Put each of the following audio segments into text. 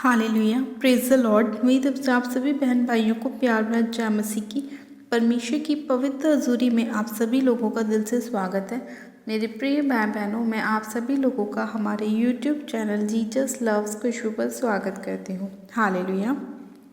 Hallelujah, praise the Lord. मेरी तरफ से आप सभी बहन भाइयों को प्यार भरा जय मसीह की परमेश्वर की पवित्र हजूरी में आप सभी लोगों का दिल से स्वागत है। मेरे प्रिय भाई बहनों, मैं आप सभी लोगों का हमारे यूट्यूब चैनल जीसस लव्स खुशबू पर स्वागत करती हूँ। हालेलुया।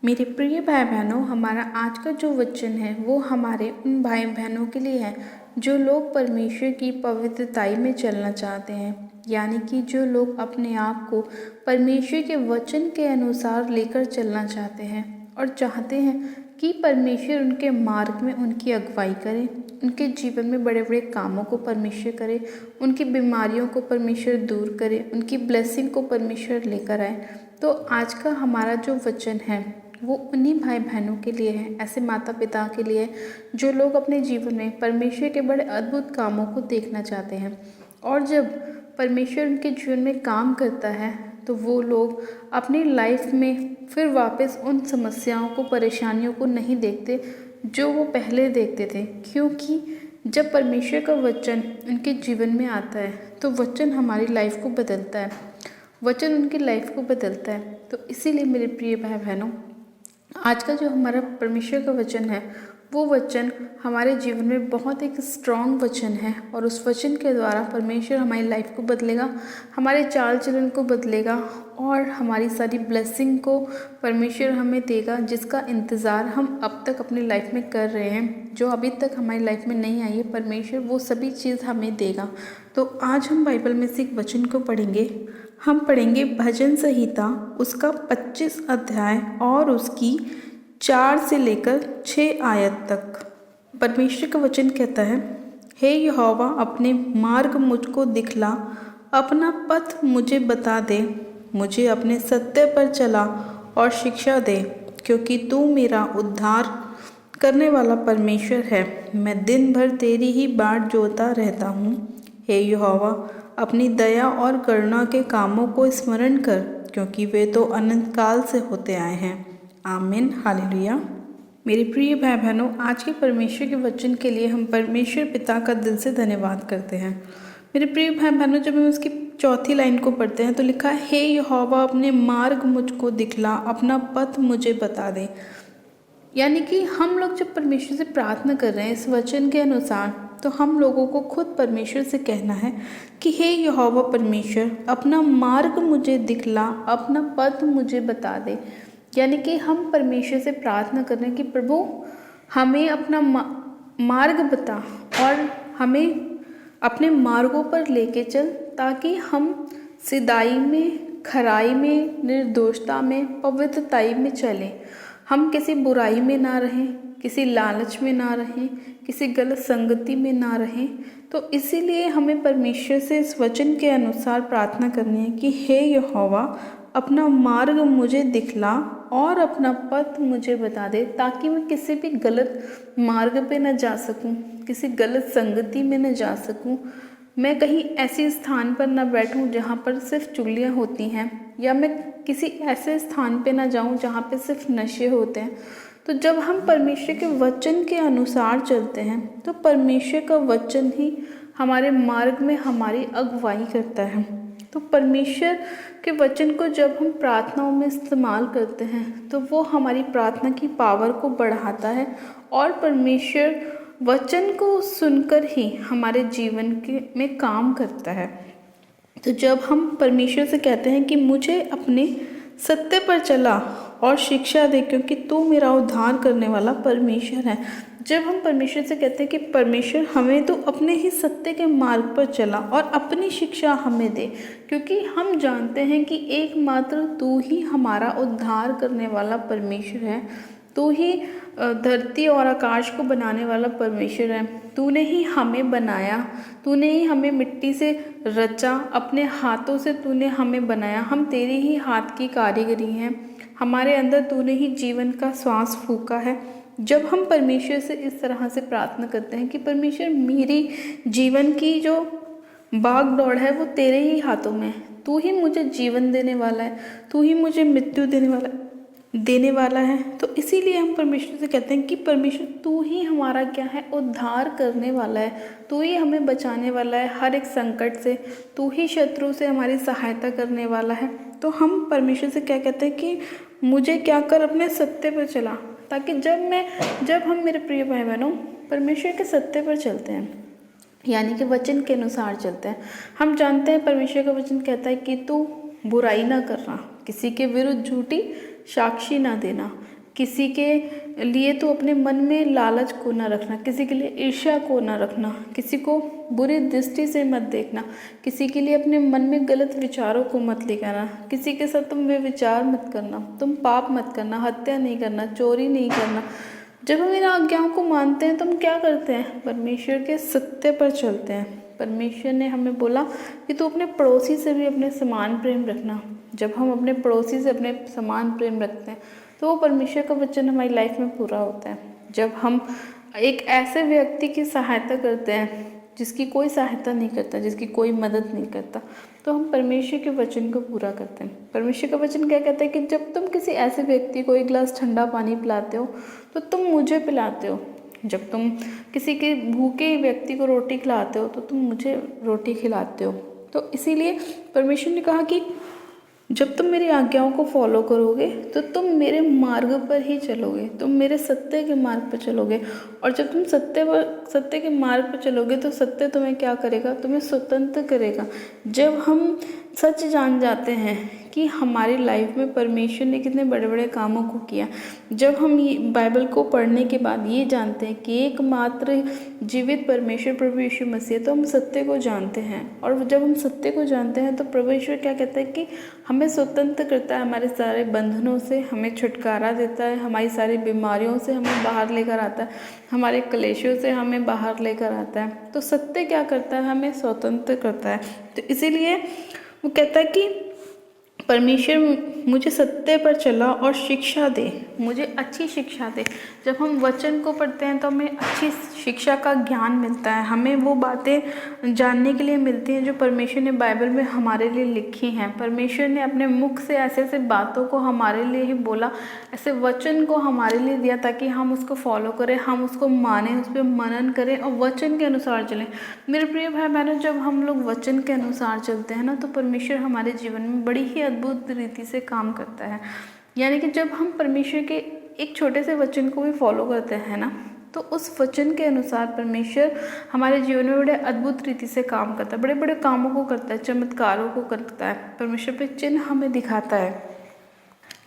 मेरे प्रिय भाई बहनों, हमारा आज का जो वचन है वो हमारे उन भाई बहनों के लिए है जो लोग परमेश्वर की पवित्रताई में चलना चाहते हैं, यानी कि जो लोग अपने आप को परमेश्वर के वचन के अनुसार लेकर चलना चाहते हैं और चाहते हैं कि परमेश्वर उनके मार्ग में उनकी अगुवाई करे, उनके जीवन में बड़े बड़े कामों को परमेश्वर करे, उनकी बीमारियों को परमेश्वर दूर करे, उनकी ब्लेसिंग को परमेश्वर लेकर आए। तो आज का हमारा जो वचन है वो उन्हीं भाई बहनों के लिए है, ऐसे माता पिता के लिए जो लोग अपने जीवन में परमेश्वर के बड़े अद्भुत कामों को देखना चाहते हैं। और जब परमेश्वर उनके जीवन में काम करता है तो वो लोग अपनी लाइफ में फिर वापस उन समस्याओं को, परेशानियों को नहीं देखते जो वो पहले देखते थे, क्योंकि जब परमेश्वर का वचन उनके जीवन में आता है तो वचन हमारी लाइफ को बदलता है, वचन उनकी लाइफ को बदलता है। तो इसीलिए मेरे प्रिय भाई बहनों, आज का जो हमारा परमेश्वर का वचन है वो वचन हमारे जीवन में बहुत एक स्ट्रॉन्ग वचन है और उस वचन के द्वारा परमेश्वर हमारी लाइफ को बदलेगा, हमारे चाल चलन को बदलेगा और हमारी सारी ब्लेसिंग को परमेश्वर हमें देगा, जिसका इंतज़ार हम अब तक अपनी लाइफ में कर रहे हैं, जो अभी तक हमारी लाइफ में नहीं आई है। परमेश्वर वो सभी चीज़ हमें देगा। तो आज हम बाइबल में से एक वचन को पढ़ेंगे। हम पढ़ेंगे भजन संहिता उसका 25 अध्याय और उसकी 4 से लेकर 6 आयत तक। परमेश्वर का वचन कहता है, हे यहोवा अपने मार्ग मुझको दिखला, अपना पथ मुझे बता दे, मुझे अपने सत्य पर चला और शिक्षा दे, क्योंकि तू मेरा उद्धार करने वाला परमेश्वर है। मैं दिन भर तेरी ही बाट जोता रहता हूँ। हे यहोवा अपनी दया और करुणा के कामों को स्मरण कर, क्योंकि वे तो अनंत काल से होते आए हैं। आमीन। हालेलुया। मेरे प्रिय भाई बहनों, आज के परमेश्वर के वचन के लिए हम परमेश्वर पिता का दिल से धन्यवाद करते हैं। मेरे प्रिय भाई बहनों, जब हम उसकी चौथी लाइन को पढ़ते हैं तो लिखा है, हे यहोवा अपने मार्ग मुझको दिखला, अपना पथ मुझे बता दे। यानी कि हम लोग जब परमेश्वर से प्रार्थना कर रहे हैं इस वचन के अनुसार, तो हम लोगों को खुद परमेश्वर से कहना है कि हे यहोवा परमेश्वर अपना मार्ग मुझे दिखला, अपना पथ मुझे बता दे। यानी कि हम परमेश्वर से प्रार्थना कर रहे हैं कि प्रभु हमें अपना मार्ग बता और हमें अपने मार्गों पर लेके चल, ताकि हम सिधाई में, खराई में, निर्दोषता में, पवित्रताई में चलें। हम किसी बुराई में ना रहें, किसी लालच में ना रहें, किसी गलत संगति में ना रहें। तो इसीलिए हमें परमेश्वर से इस वचन के अनुसार प्रार्थना करनी है कि हे यहोवा अपना मार्ग मुझे दिखला और अपना पथ मुझे बता दे, ताकि मैं किसी भी गलत मार्ग पे न जा सकूं, किसी गलत संगति में न जा सकूं, मैं कहीं ऐसे स्थान पर न बैठूं जहां पर सिर्फ चुगलियां होती हैं, या मैं किसी ऐसे स्थान पे न जाऊं जहां पे सिर्फ नशे होते हैं। तो जब हम परमेश्वर के वचन के अनुसार चलते हैं तो परमेश्वर का वचन ही हमारे मार्ग में हमारी अगुवाई करता है। तो परमेश्वर के वचन को जब हम प्रार्थनाओं में इस्तेमाल करते हैं तो वो हमारी प्रार्थना की पावर को बढ़ाता है और परमेश्वर वचन को सुनकर ही हमारे जीवन के में काम करता है। तो जब हम परमेश्वर से कहते हैं कि मुझे अपने सत्य पर चला और शिक्षा दे, क्योंकि तू मेरा उद्धार करने वाला परमेश्वर है। जब हम परमेश्वर से कहते हैं कि परमेश्वर हमें तो अपने ही सत्य के मार्ग पर चला और अपनी शिक्षा हमें दे, क्योंकि हम जानते हैं कि एकमात्र तू ही हमारा उद्धार करने वाला परमेश्वर है। तू ही धरती और आकाश को बनाने वाला परमेश्वर है। तूने ही हमें बनाया, तूने ही हमें मिट्टी से रचा, अपने हाथों से तूने हमें बनाया। हम तेरे ही हाथ की कारीगरी हैं। हमारे अंदर तूने ही जीवन का श्वास फूंका है। जब हम परमेश्वर से इस तरह से प्रार्थना करते हैं कि परमेश्वर मेरी जीवन की जो भाग दौड़ है वो तेरे ही हाथों में है, तू ही मुझे जीवन देने वाला है, तू ही मुझे मृत्यु देने वाला है, देने वाला है। तो इसीलिए हम परमेश्वर से कहते हैं कि परमेश्वर तू ही हमारा क्या है, उद्धार करने वाला है, तू ही हमें बचाने वाला है हर एक संकट से, तू ही शत्रु से हमारी सहायता करने वाला है। तो हम परमेश्वर से क्या कहते हैं कि मुझे क्या कर, अपने सत्य पर चला, ताकि जब हम मेरे प्रिय भाई बहनों परमेश्वर के सत्य पर चलते हैं, यानी कि वचन के अनुसार चलते हैं। हम जानते हैं परमेश्वर का वचन कहता है कि तू बुराई ना करना, किसी के विरुद्ध झूठी साक्षी ना देना, किसी के लिए तो अपने मन में लालच को ना रखना, किसी के लिए ईर्ष्या को ना रखना, किसी को बुरी दृष्टि से मत देखना, किसी के लिए अपने मन में गलत विचारों को मत लेकर आना, किसी के साथ तुम व्यभिचार मत करना, तुम पाप मत करना, हत्या नहीं करना, चोरी नहीं करना। जब हम इन आज्ञाओं को मानते हैं तो हम क्या करते हैं, परमेश्वर के सत्य पर चलते हैं। परमेश्वर ने हमें बोला कि तू अपने पड़ोसी से भी अपने समान प्रेम रखना। जब हम अपने पड़ोसी से अपने समान प्रेम रखते हैं तो वो परमेश्वर का वचन हमारी लाइफ में पूरा होता है। जब हम एक ऐसे व्यक्ति की सहायता करते हैं जिसकी कोई सहायता नहीं करता, जिसकी कोई मदद नहीं करता, तो हम परमेश्वर के वचन को पूरा करते हैं। परमेश्वर का वचन क्या कहता है कि जब तुम किसी ऐसे व्यक्ति को एक गिलास ठंडा पानी पिलाते हो तो तुम मुझे पिलाते हो, जब तुम किसी के भूखे व्यक्ति को रोटी खिलाते हो तो तुम मुझे रोटी खिलाते हो। तो इसीलिए परमेश्वर ने कहा कि जब तुम मेरी आज्ञाओं को फॉलो करोगे तो तुम मेरे मार्ग पर ही चलोगे, तुम मेरे सत्य के मार्ग पर चलोगे। और जब तुम सत्य के मार्ग पर चलोगे तो सत्य तुम्हें क्या करेगा, तुम्हें स्वतंत्र करेगा। जब हम सच जान जाते हैं कि हमारी लाइफ में परमेश्वर ने कितने बड़े बड़े कामों को किया, जब हम ये बाइबल को पढ़ने के बाद ये जानते हैं कि एकमात्र जीवित परमेश्वर प्रभु यीशु मसीह, तो हम सत्य को जानते हैं। और जब हम सत्य को जानते हैं तो परमेश्वर क्या कहता है कि हमें स्वतंत्र करता है, हमारे सारे बंधनों से हमें छुटकारा देता है, हमारी सारी बीमारियों से हमें बाहर लेकर आता है, हमारे क्लेशों से हमें बाहर लेकर आता है। तो सत्य क्या करता है, हमें स्वतंत्र करता है। तो इसीलिए वो कहता है कि परमेश्वर मुझे सत्य पर चला और शिक्षा दे, मुझे अच्छी शिक्षा दे। जब हम वचन को पढ़ते हैं तो हमें अच्छी शिक्षा का ज्ञान मिलता है, हमें वो बातें जानने के लिए मिलती हैं जो परमेश्वर ने बाइबल में हमारे लिए लिखी हैं। परमेश्वर ने अपने मुख से ऐसे ऐसे बातों को हमारे लिए ही बोला, ऐसे वचन को हमारे लिए दिया ताकि हम उसको फॉलो करें, हम उसको मानें, उस पर मनन करें और वचन के अनुसार चलें। मेरे प्रिय भाई बहनों, जब हम लोग वचन के अनुसार चलते हैं ना तो परमेश्वर हमारे जीवन में बड़ी ही अद्भुत रीति से काम करता है। यानी कि जब हम परमेश्वर के एक छोटे से वचन को भी फॉलो करते हैं ना, तो उस वचन के अनुसार परमेश्वर हमारे जीवन में बड़े अद्भुत रीति से काम करता है, बड़े बड़े कामों को करता है, चमत्कारों को करता है, परमेश्वर पे चिन्ह हमें दिखाता है।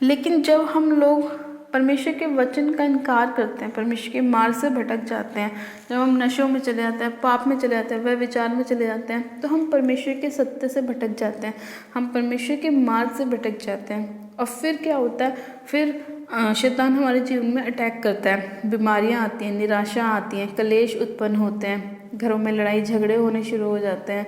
लेकिन जब हम लोग परमेश्वर के वचन का इनकार करते हैं, परमेश्वर के मार्ग से भटक जाते हैं, जब हम नशों में चले जाते हैं, पाप में चले जाते हैं, व्यभिचार में चले जाते हैं, तो हम परमेश्वर के सत्य से भटक जाते हैं, हम परमेश्वर के मार्ग से भटक जाते हैं। और फिर क्या होता है, फिर शैतान हमारे जीवन में अटैक करता है, बीमारियां आती हैं, निराशा आती हैं, कलेश उत्पन्न होते हैं, घरों में लड़ाई झगड़े होने शुरू हो जाते हैं।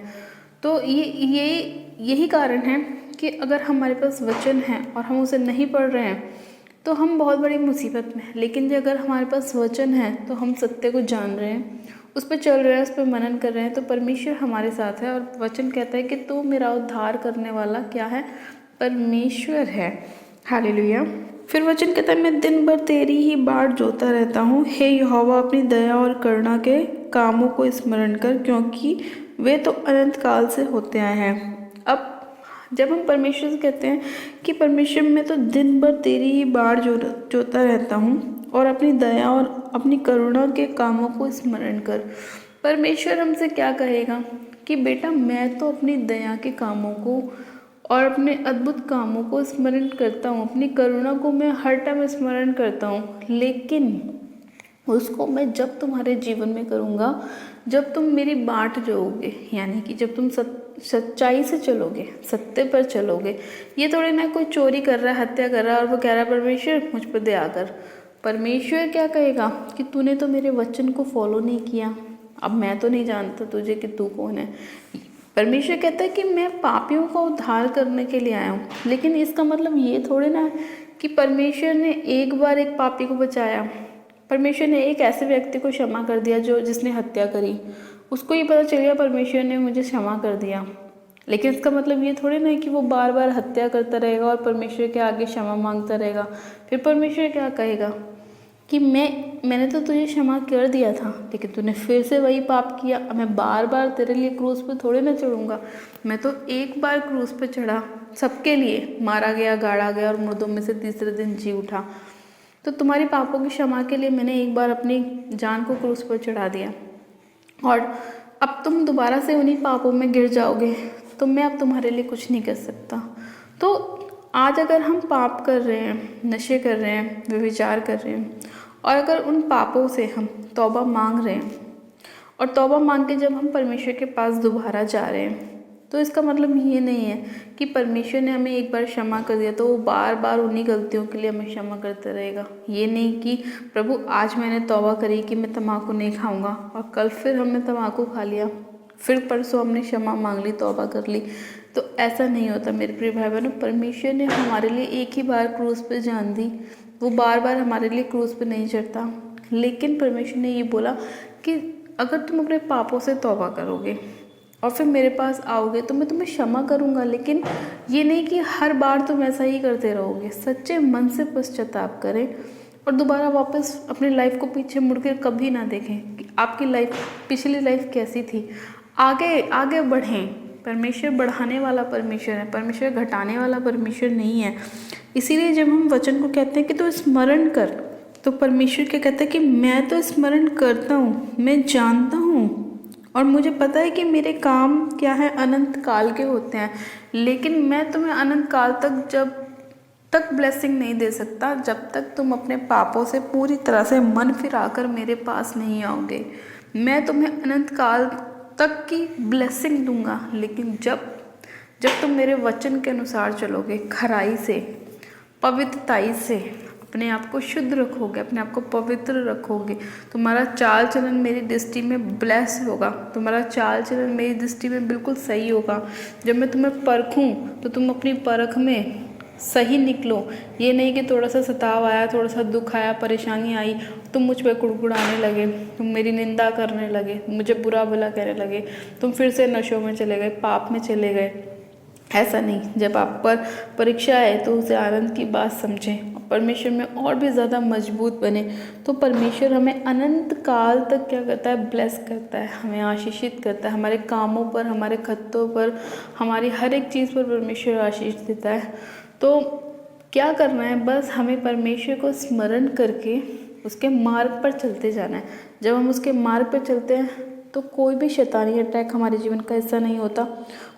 तो यही कारण है कि अगर हमारे पास वचन है और हम उसे नहीं पढ़ रहे हैं तो हम बहुत बड़ी मुसीबत में हैं। लेकिन जो अगर हमारे पास वचन है तो हम सत्य को जान रहे हैं, उस पर चल रहे हैं, उस पर मनन कर रहे हैं, तो परमेश्वर हमारे साथ है। और वचन कहता है कि तू मेरा उद्धार करने वाला क्या है, परमेश्वर है। हालेलुया। फिर वचन कहता है मैं दिन भर तेरी ही बाट जोता रहता हूँ, हे यहोवा अपनी दया और करुणा के कामों को स्मरण कर, क्योंकि वे तो अनंत काल से होते आए हैं। अब जब हम परमेश्वर से कहते हैं कि परमेश्वर मैं तो दिन भर तेरी ही बाट जोता रहता हूँ और अपनी दया और अपनी करुणा के कामों को स्मरण कर, परमेश्वर हमसे क्या कहेगा कि बेटा मैं तो अपनी दया के कामों को और अपने अद्भुत कामों को स्मरण करता हूँ, अपनी करुणा को मैं हर टाइम स्मरण करता हूँ, लेकिन उसको मैं जब तुम्हारे जीवन में करूँगा जब तुम मेरी बाट जोओगे, यानी कि जब तुम सच्चाई से चलोगे, सत्य पर चलोगे। ये थोड़ी ना कोई चोरी कर रहा है, हत्या कर रहा है और वो कह रहा है परमेश्वर मुझ पर दया कर। परमेश्वर क्या कहेगा कि तूने तो मेरे वचन को फॉलो नहीं किया, अब मैं तो नहीं जानता तुझे कि तू कौन है। परमेश्वर कहता है कि मैं पापियों का उद्धार करने के लिए आया हूँ, लेकिन इसका मतलब ये थोड़ी ना कि परमेश्वर ने एक बार एक पापी को बचाया। परमेश्वर ने एक ऐसे व्यक्ति को क्षमा कर दिया जिसने हत्या करी, उसको ये पता चल गया परमेश्वर ने मुझे क्षमा कर दिया। लेकिन इसका मतलब ये थोड़ी ना है कि वो बार बार हत्या करता रहेगा और परमेश्वर के आगे क्षमा मांगता रहेगा। फिर परमेश्वर क्या कहेगा कि मैंने तो तुझे क्षमा कर दिया था, लेकिन तूने फिर से वही पाप किया। अब मैं बार बार तेरे लिए क्रूस पे थोड़े ना चढ़ूँगा। मैं तो एक बार क्रूस पे चढ़ा, सबके लिए मारा गया, गाड़ा गया और मुर्दों में से तीसरे दिन जी उठा। तो तुम्हारी पापों की क्षमा के लिए मैंने एक बार अपनी जान को क्रूस पर चढ़ा दिया, और अब तुम दोबारा से उन्हीं पापों में गिर जाओगे तो मैं अब तुम्हारे लिए कुछ नहीं कर सकता। तो आज अगर हम पाप कर रहे हैं, नशे कर रहे हैं, व्यभिचार कर रहे हैं, और अगर उन पापों से हम तौबा मांग रहे हैं, और तौबा मांग के जब हम परमेश्वर के पास दोबारा जा रहे हैं, तो इसका मतलब ये नहीं है कि परमेश्वर ने हमें एक बार क्षमा कर दिया तो वो बार बार उन्हीं गलतियों के लिए हमें क्षमा करते रहेगा। ये नहीं कि प्रभु आज मैंने तौबा करी कि मैं तम्बाकू नहीं खाऊंगा, और कल फिर हमने तम्बाकू खा लिया, फिर परसों हमने क्षमा मांग ली, तौबा कर ली। तो ऐसा नहीं होता मेरे प्रिय भाई बहनों। परमेश्वर ने हमारे लिए एक ही बार क्रूस पे जान दी, वो बार बार हमारे लिए क्रूस पे नहीं चढ़ता। लेकिन परमेश्वर ने ये बोला कि अगर तुम अपने पापों से तौबा करोगे और फिर मेरे पास आओगे तो मैं तुम्हें क्षमा करूंगा। लेकिन ये नहीं कि हर बार तुम ऐसा ही करते रहोगे। सच्चे मन से पश्चाताप करें और दोबारा वापस अपनी लाइफ को पीछे मुड़कर कभी ना देखें कि आपकी लाइफ, पिछली लाइफ कैसी थी। आगे आगे बढ़ें। परमेश्वर बढ़ाने वाला परमेश्वर है, परमेश्वर घटाने वाला परमेश्वर नहीं है। इसीलिए जब हम वचन को कहते हैं कि तो स्मरण कर, तो परमेश्वर क्या कहता है कि मैं तो स्मरण करता हूँ, मैं जानता हूँ और मुझे पता है कि मेरे काम क्या है, अनंत काल के होते हैं। लेकिन मैं तुम्हें अनंत काल तक जब तक ब्लेसिंग नहीं दे सकता जब तक तुम अपने पापों से पूरी तरह से मन फिराकर मेरे पास नहीं आओगे। मैं तुम्हें अनंत काल तक की ब्लेसिंग दूंगा, लेकिन जब जब तुम मेरे वचन के अनुसार चलोगे, खराई से, पवित्रताई से अपने आप को शुद्ध रखोगे, अपने आप को पवित्र रखोगे, तुम्हारा चाल चलन मेरी दृष्टि में ब्लेस होगा, तुम्हारा चाल चलन मेरी दृष्टि में बिल्कुल सही होगा। जब मैं तुम्हें परखूं तो तुम अपनी परख में सही निकलो। ये नहीं कि थोड़ा सा सताव आया, थोड़ा सा दुख आया, परेशानी आई, तुम मुझ पर कुड़कुड़ाने लगे, तुम मेरी निंदा करने लगे, मुझे बुरा भला कहने लगे, तुम फिर से नशों में चले गए, पाप में चले गए। ऐसा नहीं। जब आप पर परीक्षा आए तो उसे आनंद की बात समझें, परमेश्वर में और भी ज़्यादा मजबूत बने। तो परमेश्वर हमें अनंत काल तक क्या करता है, ब्लेस करता है, हमें आशीषित करता है। हमारे कामों पर, हमारे खत्तों पर, हमारी हर एक चीज़ पर परमेश्वर आशीष देता है। तो क्या करना है, बस हमें परमेश्वर को स्मरण करके उसके मार्ग पर चलते जाना है। जब हम उसके मार्ग पर चलते हैं तो कोई भी शैतानी अटैक हमारे जीवन का हिस्सा नहीं होता,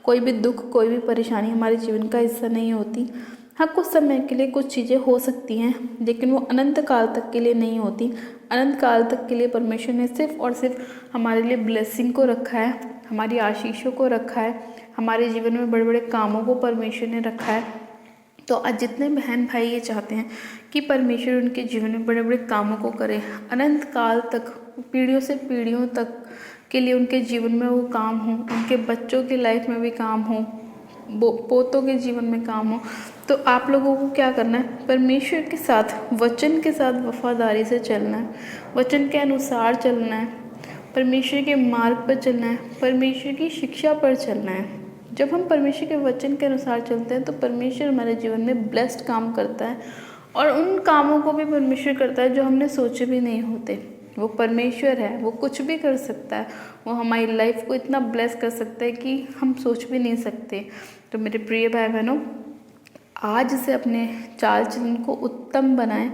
कोई भी दुख, कोई भी परेशानी हमारे जीवन का हिस्सा नहीं होती। हाँ, कुछ समय के लिए कुछ चीज़ें हो सकती हैं, लेकिन वो अनंत काल तक के लिए नहीं होती। अनंत काल तक के लिए परमेश्वर ने सिर्फ और सिर्फ हमारे लिए ब्लेसिंग को रखा है, हमारी आशीषों को रखा है, हमारे जीवन में बड़े बड़े कामों को परमेश्वर ने रखा है। तो आज जितने बहन भाई ये चाहते हैं कि परमेश्वर उनके जीवन में बड़े बड़े कामों को करे, अनंत काल तक, पीढ़ियों से पीढ़ियों तक के लिए उनके जीवन में वो काम हो, उनके बच्चों की लाइफ में भी काम हो, पोतों के जीवन में काम हो, तो आप लोगों को क्या करना है, परमेश्वर के साथ, वचन के साथ वफादारी से चलना है, वचन के अनुसार चलना है, परमेश्वर के मार्ग पर चलना है, परमेश्वर की शिक्षा पर चलना है। जब हम परमेश्वर के वचन के अनुसार चलते हैं तो परमेश्वर हमारे जीवन में ब्लेस्ड काम करता है, और उन कामों को भी परमेश्वर करता है जो हमने सोचे भी नहीं होते। वो परमेश्वर है, वो कुछ भी कर सकता है, वो हमारी लाइफ को इतना ब्लेस कर सकता है कि हम सोच भी नहीं सकते। तो मेरे प्रिय भाई बहनों, आज से अपने चाल चलन को उत्तम बनाएं,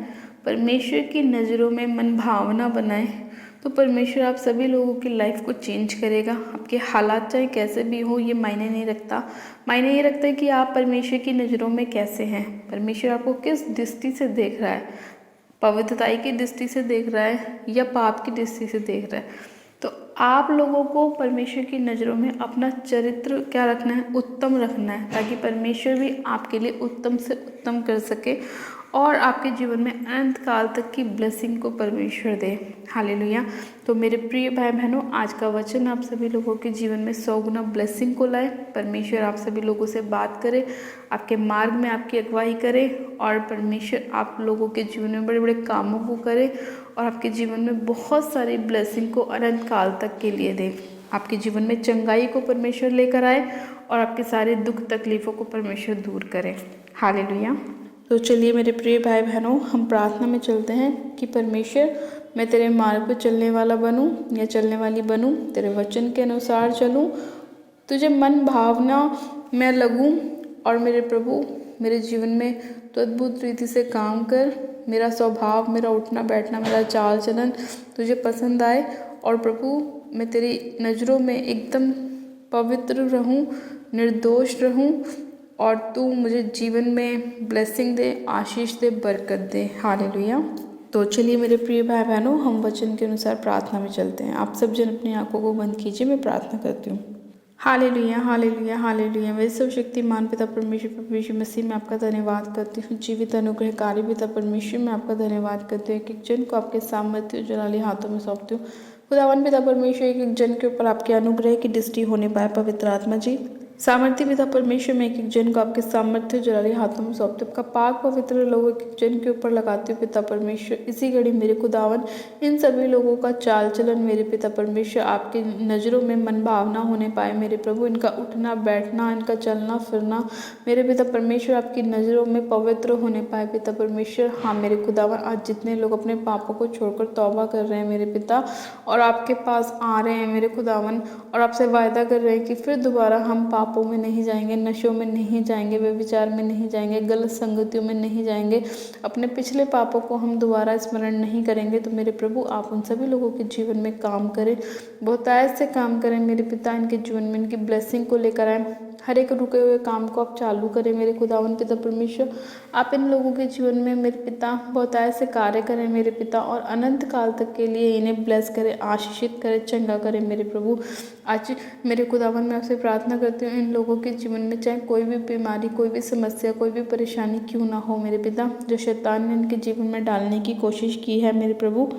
परमेश्वर की नज़रों में मन भावना बनाएं, तो परमेश्वर आप सभी लोगों की लाइफ को चेंज करेगा। आपके हालात चाहे कैसे भी हो, ये मायने नहीं रखता। मायने ये रखता है कि आप परमेश्वर की नज़रों में कैसे हैं, परमेश्वर आपको किस दृष्टि से देख रहा है, पवित्रताई की दृष्टि से देख रहा है या पाप की दृष्टि से देख रहा है। तो आप लोगों को परमेश्वर की नज़रों में अपना चरित्र क्या रखना है, उत्तम रखना है, ताकि परमेश्वर भी आपके लिए उत्तम से उत्तम कर सके और आपके जीवन में अनंत काल तक की ब्लेसिंग को परमेश्वर दे। हालेलुया। तो मेरे प्रिय भाई बहनों, आज का वचन आप सभी लोगों के जीवन में 100 गुना ब्लेसिंग को लाए। परमेश्वर आप सभी लोगों से बात करे, आपके मार्ग में आपकी अगुवाई करे, और परमेश्वर आप लोगों के जीवन में बड़े बड़े कामों को करे और आपके जीवन में बहुत सारी ब्लेसिंग को अनंत काल तक के लिए दे। आपके जीवन में चंगाई को परमेश्वर लेकर आए और आपके सारे दुख तकलीफ़ों को परमेश्वर दूर करे। हालेलुया। तो चलिए मेरे प्रिय भाई बहनों, हम प्रार्थना में चलते हैं कि परमेश्वर, मैं तेरे मार्ग पर चलने वाला बनूं या चलने वाली बनूं, तेरे वचन के अनुसार चलूं, तुझे मन भावना में लगूं, और मेरे प्रभु मेरे जीवन में तो अद्भुत रीति से काम कर। मेरा स्वभाव, मेरा उठना बैठना, मेरा चाल चलन तुझे पसंद आए, और प्रभु मैं तेरी नज़रों में एकदम पवित्र रहूं, निर्दोष रहूं, और तू मुझे जीवन में ब्लेसिंग दे, आशीष दे, बरकत दे। हालेलुया। तो चलिए मेरे प्रिय भाई बहनों, हम वचन के अनुसार प्रार्थना में चलते हैं। आप सब जन अपनी आंखों को बंद कीजिए, मैं प्रार्थना करती हूँ। Hallelujah, hallelujah, hallelujah. मेरे सर्वशक्तिमान पिता परमेश्वर, प्रभु यीशु मसीह में आपका धन्यवाद करती हूँ। जीवित अनुग्रहकारी पिता परमेश्वर में आपका धन्यवाद करती हूँ। एक एक जन को आपके सामर्थ्य जलाली हाथों में सौंपती हूँ। खुदावन पिता परमेश्वर, एक एक जन के ऊपर आपके अनुग्रह की दृष्टि होने पाए। पवित्र आत्मा जी, सामर्थ्य पिता परमेश्वर में एक एक जन को आपके सामर्थ्य जलाली हाथों में सौंपते आपका पाक पवित्र लोग एक एक जन के ऊपर लगाते हो पिता परमेश्वर। इसी घड़ी मेरे खुदावन इन सभी लोगों का चाल चलन मेरे पिता परमेश्वर आपकी नज़रों में मन भावना होने पाए। मेरे प्रभु, इनका उठना बैठना, इनका चलना फिरना मेरे पिता परमेश्वर आपकी नज़रों में पवित्र होने पाए पिता परमेश्वर। हाँ मेरे खुदावन, आज जितने लोग अपने पापों को छोड़कर तौबा कर रहे हैं मेरे पिता, और आपके पास आ रहे हैं मेरे खुदावन, और आपसे वायदा कर रहे हैं कि फिर दोबारा हम पापों में नहीं जाएंगे, नशों में नहीं जाएंगे, व्यभिचार में नहीं जाएंगे, गलत संगतियों में नहीं जाएंगे, अपने पिछले पापों को हम दोबारा स्मरण नहीं करेंगे। तो मेरे प्रभु, आप उन सभी लोगों के जीवन में काम करें, बहुतायत से काम करें मेरे पिता। इनके जीवन में इनकी ब्लेसिंग को लेकर आए, हर एक रुके हुए काम को आप चालू करें मेरे खुदावन पिता परमेश्वर। आप इन लोगों के जीवन में मेरे पिता बहुतायत से कार्य करें मेरे पिता, और अनंत काल तक के लिए इन्हें ब्लेस करें, आशीषित करें, चंगा करें मेरे प्रभु। आज मेरे खुदावन मैं आपसे प्रार्थना करती हूँ, इन लोगों के जीवन में चाहे कोई भी बीमारी, कोई भी समस्या, कोई भी परेशानी क्यों ना हो मेरे पिता, जो शैतान ने इनके जीवन में डालने की कोशिश की है मेरे प्रभु,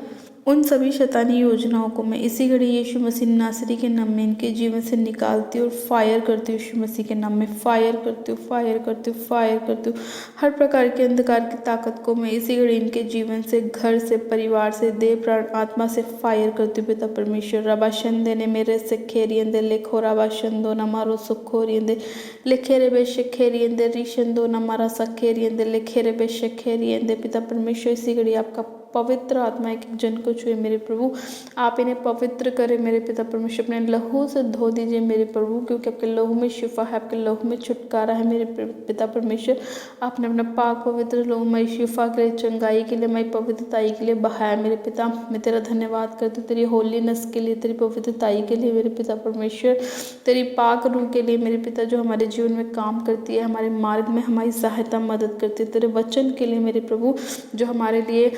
उन सभी शैतानी योजनाओं को मैं इसी घड़ी यीशु मसीह नासरी के नाम में इनके जीवन से निकालती हूँ और फायर करती हूँ। यीशु मसीह के नाम में फायर करती हूँ, फायर करती हूँ, फायर करती हूँ। हर प्रकार के अंधकार की ताकत को मैं इसी घड़ी इनके जीवन से, घर से, परिवार से, देह प्राण आत्मा से फायर करती हूँ पिता परमेश्वर। रबाशंदे ने मेरे से खेरियंदे लेखो रबाशंदो न मारो सुखोरियंदे लेखेरे बेशे खेरियंदे रिशंदो न मारा सखेरियंदे लेखेरे बेशे खेरियंदे। पिता परमेश्वर, इसी घड़ी आपका पवित्र आत्मा एक एक जन को छुए मेरे प्रभु, आप इन्हें पवित्र करें मेरे पिता परमेश्वर। अपने लहू से धो दीजिए मेरे प्रभु, क्योंकि आपके लहू में शिफा है, आपके लहू में छुटकारा है मेरे पिता परमेश्वर। आपने अपना पाक पवित्र लहू मई शिफा के लिए, चंगाई के लिए, मई पवित्रताई के लिए बहाया मेरे पिता। मैं तेरा धन्यवाद करती हूँ तेरी होलीनेस के लिए, तेरी पवित्रताई के लिए मेरे पिता परमेश्वर, तेरी पाक रूह के लिए मेरे पिता, जो हमारे जीवन में काम करती है, हमारे मार्ग में हमारी सहायता मदद करती है। तेरे वचन के लिए मेरे प्रभु, जो हमारे लिए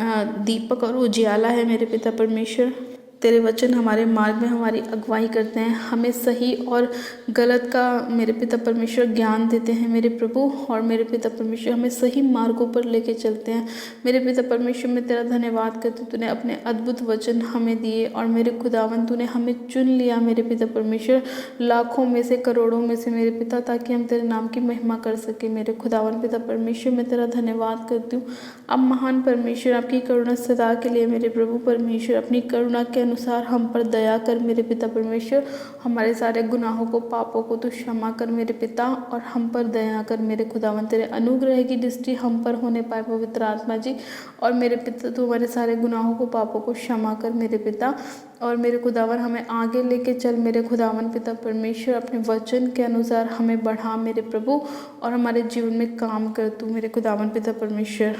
दीपक और उजियाला है मेरे पिता परमेश्वर। तेरे वचन हमारे मार्ग में हमारी अगुवाई करते हैं, हमें सही और गलत का मेरे पिता परमेश्वर ज्ञान देते हैं मेरे प्रभु, और मेरे पिता परमेश्वर हमें सही मार्गों पर लेके चलते हैं मेरे पिता परमेश्वर। मैं तेरा धन्यवाद करती हूँ, तूने अपने अद्भुत वचन हमें दिए, और मेरे खुदावन तूने हमें चुन लिया मेरे पिता परमेश्वर, लाखों में से, करोड़ों में से मेरे पिता, ताकि हम तेरे नाम की महिमा कर सके मेरे खुदावन पिता परमेश्वर। मैं तेरा धन्यवाद करती हूँ। अब महान परमेश्वर, आपकी करुणा सदा के लिए मेरे प्रभु परमेश्वर, अपनी करुणा के अनुसार हम पर दया कर मेरे पिता परमेश्वर। हमारे सारे गुनाहों को, पापों को तू क्षमा कर मेरे पिता, और हम पर दया कर मेरे खुदावन। तेरे अनुग्रह की दृष्टि हम पर होने पाए पवित्र आत्मा जी, और मेरे पिता तू हमारे सारे गुनाहों को, पापों को क्षमा कर मेरे पिता, और मेरे खुदावन हमें आगे लेके चल मेरे खुदावन पिता परमेश्वर। अपने वचन के अनुसार हमें बढ़ा मेरे प्रभु, और हमारे जीवन में काम कर तू मेरे खुदावन पिता परमेश्वर।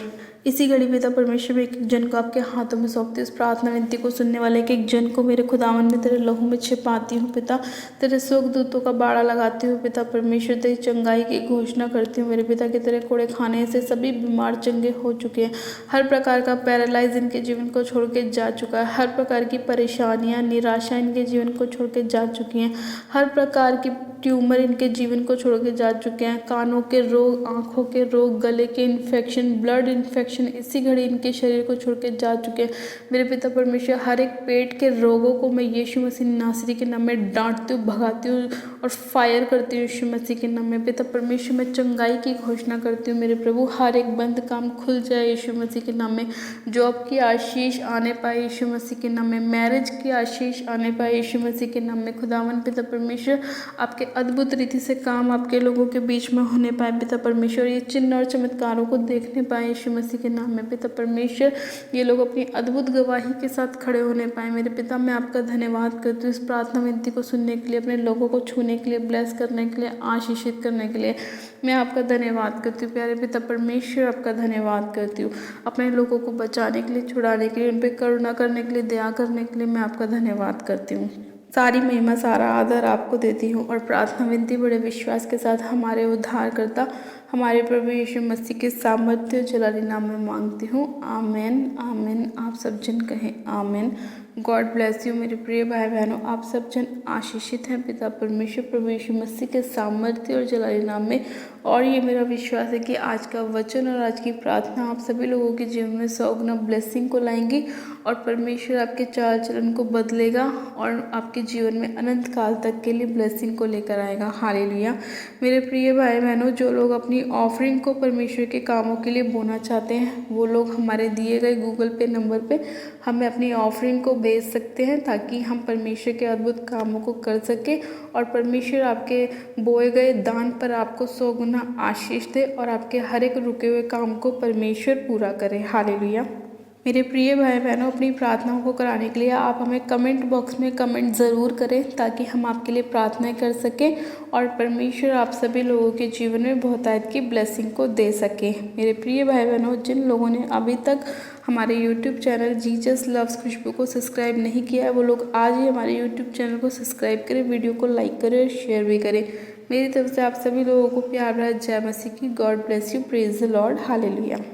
इसी घड़ी पिता परमेश्वर में एक एक जन को आपके हाथों में सौंपती हूँ। इस प्रार्थना विनती को सुनने वाले एक एक जन को मेरे खुदावन में तेरे लहू में छिपाती हूँ पिता, तेरे स्वर्गदूतों का बाड़ा लगाती हूँ पिता परमेश्वर। तेरी चंगाई की घोषणा करती हूँ मेरे पिता कि तेरे कोड़े खाने से सभी बीमार चंगे हो चुके हैं। हर प्रकार का पैरालाइज इनके जीवन को छोड़ के जा चुका है। हर प्रकार की परेशानियाँ, निराशा इनके जीवन को छोड़ के जा चुकी हैं। हर प्रकार की ट्यूमर इनके जीवन को छोड़ के जा चुके हैं। कानों के रोग, आँखों के रोग, गले के इन्फेक्शन, ब्लड इन्फेक्शन इसी घड़ी इनके शरीर को छोड़ के जा चुके हैं मेरे पिता परमेश्वर। हर एक पेट के रोगों को मैं यीशु मसीह नासरी के नाम में डांटती हूँ, भगाती हूँ और फायर करती हूँ यीशु मसीह के नाम में पिता परमेश्वर। मैं चंगाई की घोषणा करती हूँ मेरे प्रभु, हर एक बंद काम खुल जाए यीशु मसीह के नाम में। जॉब की आशीष आने पाए यीशु मसीह के नाम में, मैरिज की आशीष आने पाए यीशु मसीह के नाम में खुदावन पिता परमेश्वर। आपके अद्भुत रीति से काम आपके लोगों के बीच में होने पाए पिता परमेश्वर। ये चिन्ह और चमत्कारों को देखने पाए यीशु मसीह के नाम में पिता परमेश्वर। ये लोग अपनी अद्भुत गवाही के साथ खड़े होने पाए मेरे पिता। मैं आपका धन्यवाद करती हूँ इस प्रार्थना विनती को सुनने के लिए, अपने लोगों को छूने के लिए, ब्लेस करने के लिए, आशीषित करने के लिए मैं आपका धन्यवाद करती हूँ प्यारे पिता परमेश्वर। आपका धन्यवाद करती हूँ अपने लोगों को बचाने के लिए, छुड़ाने के लिए, उन पर करुणा करने के लिए, दया करने के लिए मैं आपका धन्यवाद करती हूँ। सारी महिमा सारा आदर आपको देती हूँ और प्रार्थना विनती बड़े विश्वास के साथ हमारे उद्धारकर्ता हमारे प्रभु यीशु मसीह के सामर्थ्य जलाली नाम में मांगती हूँ। आमेन आमेन। आप सब जन कहें आमेन। गॉड ब्लेस यू मेरे प्रिय भाई बहनों। आप सब जन आशीषित हैं पिता परमेश्वर प्रभु यीशु मसीह के सामर्थ्य और जलाली नाम में। और ये मेरा विश्वास है कि आज का वचन और आज की प्रार्थना आप सभी लोगों के जीवन में 100 गुना ब्लेसिंग को लाएंगी और परमेश्वर आपके चाल चलन को बदलेगा और आपके जीवन में अनंत काल तक के लिए ब्लेसिंग को लेकर आएगा। हालेलुया। मेरे प्रिय भाई बहनों, जो लोग अपनी ऑफरिंग को परमेश्वर के कामों के लिए बोना चाहते हैं वो लोग हमारे दिए गए गूगल पे नंबर पे हमें अपनी ऑफरिंग को भेज सकते हैं ताकि हम परमेश्वर के अद्भुत कामों को कर सकें और परमेश्वर आपके बोए गए दान पर आपको 100 गुना आशीष दे और आपके हर एक रुके हुए काम को परमेश्वर पूरा करे। हालेलुया। मेरे प्रिय भाई बहनों, अपनी प्रार्थनाओं को कराने के लिए आप हमें कमेंट बॉक्स में कमेंट ज़रूर करें ताकि हम आपके लिए प्रार्थनाएं कर सकें और परमेश्वर आप सभी लोगों के जीवन में बहुतायत की ब्लेसिंग को दे सके। मेरे प्रिय भाई बहनों, जिन लोगों ने अभी तक हमारे YouTube चैनल जीसस लव्स खुशबू को सब्सक्राइब नहीं किया है वो लोग आज ही हमारे YouTube चैनल को सब्सक्राइब करें, वीडियो को लाइक करें और शेयर भी करें। मेरी तरफ से आप सभी लोगों को प्यार भरा जय मसीह की। God bless you. Praise the Lord. Hallelujah.